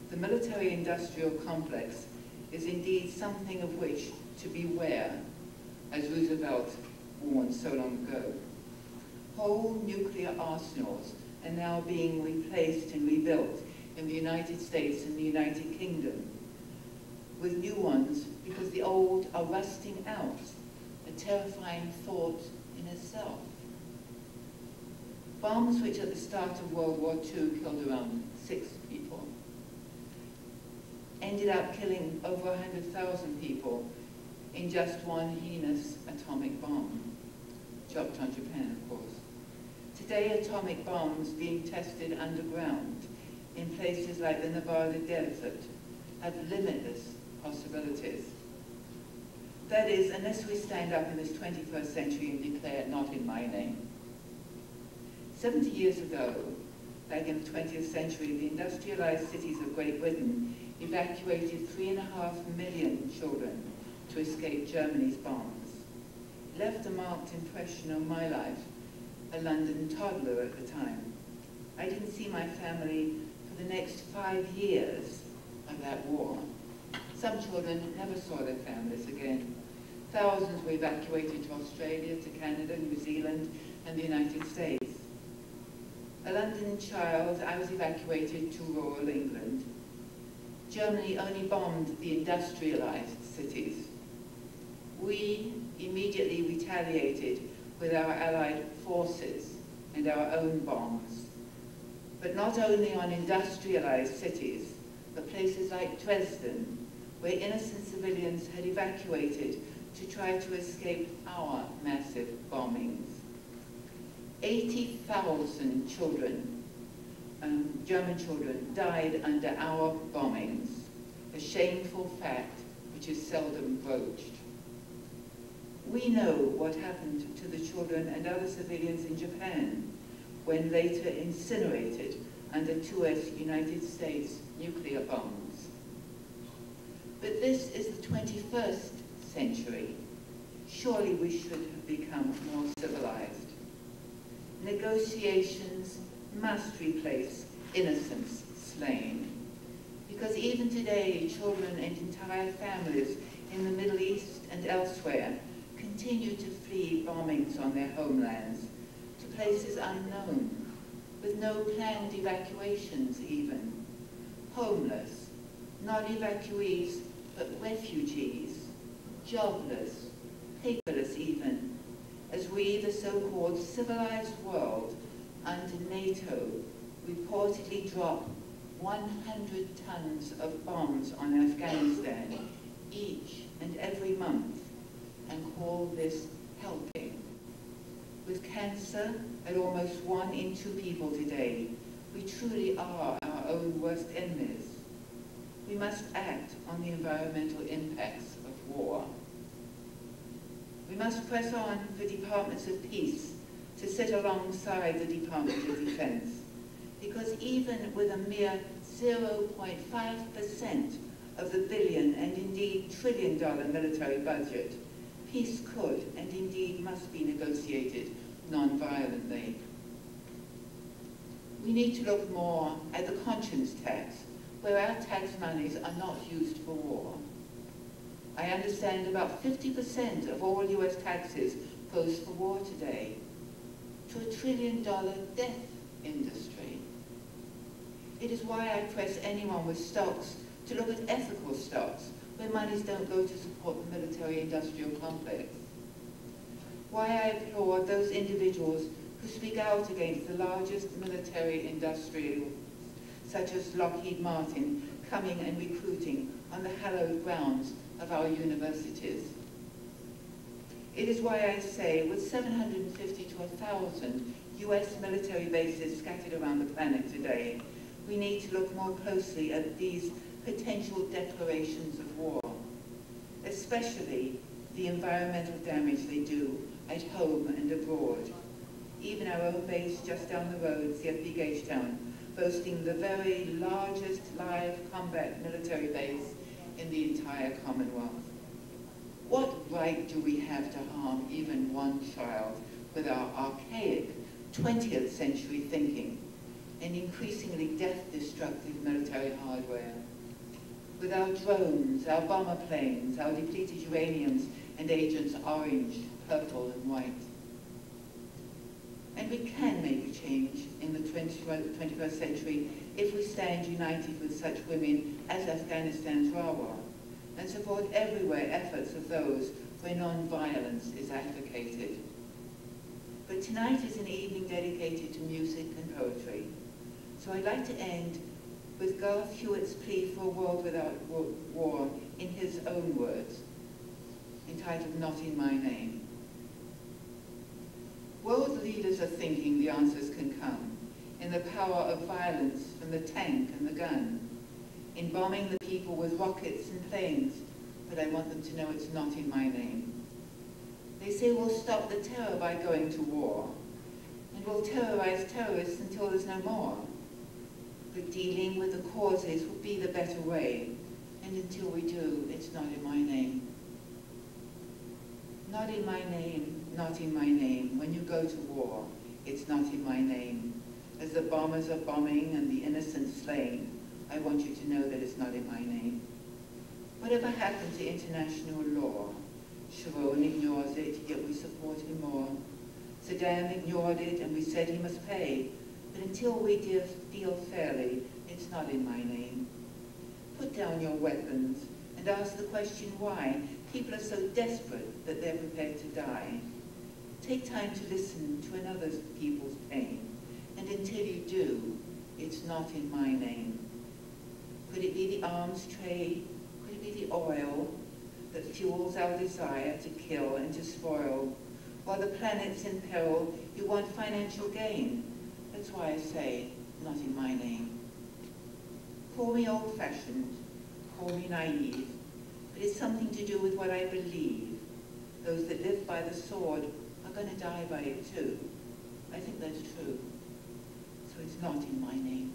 the military-industrial complex is indeed something of which to beware, as Roosevelt warned so long ago. Whole nuclear arsenals are now being replaced and rebuilt in the United States and the United Kingdom with new ones because the old are rusting out, a terrifying thought in itself. Bombs which at the start of World War II killed around 6 people ended up killing over 100,000 people in just one heinous atomic bomb, dropped on Japan, of course. Today, atomic bombs being tested underground in places like the Nevada desert have limitless possibilities. That is, unless we stand up in this 21st century and declare not in my name. 70 years ago, back in the 20th century, the industrialized cities of Great Britain evacuated 3.5 million children to escape Germany's bombs. It left a marked impression on my life, a London toddler at the time. I didn't see my family for the next 5 years of that war. Some children never saw their families again. Thousands were evacuated to Australia, to Canada, New Zealand, and the United States. A London child, I was evacuated to rural England. Germany only bombed the industrialized cities. We immediately retaliated with our allied forces and our own bombs. But not only on industrialized cities, but places like Dresden, where innocent civilians had evacuated to try to escape our massive bombings. 80,000 children, German children, died under our bombings, a shameful fact which is seldom broached. We know what happened to the children and other civilians in Japan when later incinerated under 2 United States nuclear bombs. But this is the 21st century. Surely we should have become more civilized. Negotiations must replace innocents slain. Because even today, children and entire families in the Middle East and elsewhere continue to flee bombings on their homelands to places unknown, with no planned evacuations even. Homeless, not evacuees, but refugees, jobless, paperless even, as we, the so-called civilized world, under NATO, reportedly drop 100 tons of bombs on Afghanistan each and every month, and call this helping. With cancer at almost 1 in 2 people today, we truly are our own worst enemies. We must act on the environmental impacts of war. We must press on for departments of peace to sit alongside the Department of Defense, because even with a mere 0.5% of the billion and indeed trillion-dollar military budget, peace could and indeed must be negotiated non-violently. We need to look more at the conscience tax, where our tax monies are not used for war. I understand about 50% of all US taxes goes for war today, to $1 trillion death industry. It is why I press anyone with stocks to look at ethical stocks, where monies don't go to support the military-industrial complex. Why I applaud those individuals who speak out against the largest military-industrial, such as Lockheed Martin, coming and recruiting on the hallowed grounds of our universities. It is why I say, with 750 to 1,000 US military bases scattered around the planet today, we need to look more closely at these potential declarations of war, especially the environmental damage they do at home and abroad. Even our own base just down the road, CFB Gagetown, boasting the very largest live combat military base in the entire Commonwealth. What right do we have to harm even one child with our archaic 20th century thinking, and increasingly death-destructive military hardware. With our drones, our bomber planes, our depleted uraniums and Agents Orange, Purple and White. And we can make a change in the 21st century if we stand united with such women as Afghanistan's RAWA and support everywhere efforts of those where non-violence is advocated. But tonight is an evening dedicated to music and poetry. So I'd like to end with Garth Hewitt's plea for a world without war in his own words, entitled Not in My Name. World leaders are thinking the answers can come in the power of violence from the tank and the gun, in bombing the people with rockets and planes, but I want them to know it's not in my name. They say we'll stop the terror by going to war, and we'll terrorize terrorists until there's no more. But dealing with the causes will be the better way, and until we do, it's not in my name. Not in my name, not in my name. When you go to war, it's not in my name. As the bombers are bombing and the innocent slain, I want you to know that it's not in my name. Whatever happened to international law? Sharon ignores it, yet we support him more. Saddam ignored it, and we said he must pay. But until we deal fairly, it's not in my name. Put down your weapons and ask the question why people are so desperate that they're prepared to die. Take time to listen to another people's pain, and until you do, it's not in my name. Could it be the arms trade? Could it be the oil that fuels our desire to kill and to spoil? While the planet's in peril, you want financial gain. That's why I say, not in my name. Call me old-fashioned, call me naive, but it's something to do with what I believe. Those that live by the sword are going to die by it too. I think that's true. So it's not in my name.